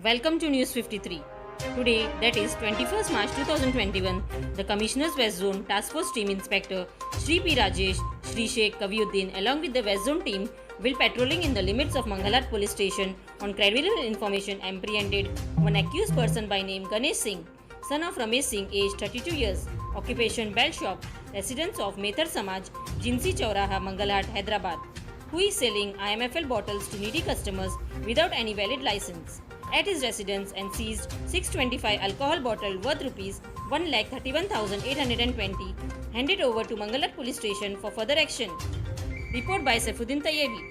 Welcome to News 53. Today, that is 21st March 2021, the Commissioner's West Zone Task Force Team Inspector Shri P. Rajesh, Shri Sheikh Kaviuddin along with the West Zone team will patrolling in the limits of Mangalat Police Station. On credible information, apprehended one accused person by name Ganesh Singh, son of Ramesh Singh, age 32 years, occupation bell shop, residence of Mehtar Samaj, Jinsi Chauraha, Mangalat, Hyderabad, who is selling IMFL bottles to needy customers without any valid license at his residence, and seized 625 alcohol bottle worth rupees 1,31,820, handed over to Mangalat Police Station for further action. Report by Saifuddin Tayyebi.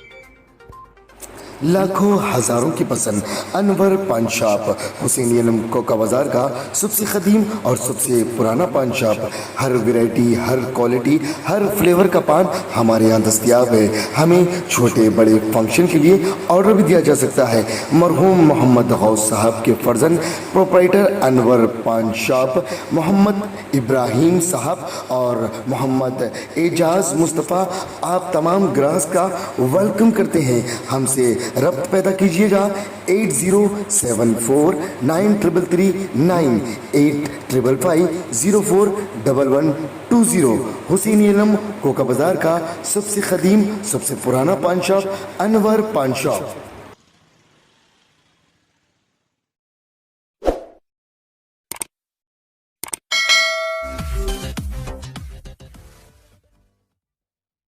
लाखों हजारों की पसंद अनवर पान shop हुसैनियनम Coca बाजार का सबसे कदीम और सबसे पुराना पान शॉप। हर वैरायटी, हर क्वालिटी, हर फ्लेवर का पान हमारे यहाँ दस्तयाब है। हमें छोटे बड़े फंक्शन के लिए ऑर्डर भी दिया जा सकता है। मरहूम मोहम्मद गौस साहब के फर्जंद प्रोप्राइटर अनवर पान शॉप मोहम्मद इब्राहिम साहब और मोहम्मद एजाज मुस्तफ़ा आप तमाम ग्राहक का वेलकम करते हैं। हमसे रब्त पैदा कीजिएगा 8074933339 8555041120। हुसैनियनम कोका बाजार का सबसे कदीम सबसे पुराना पान शॉप अनवर पान शॉप।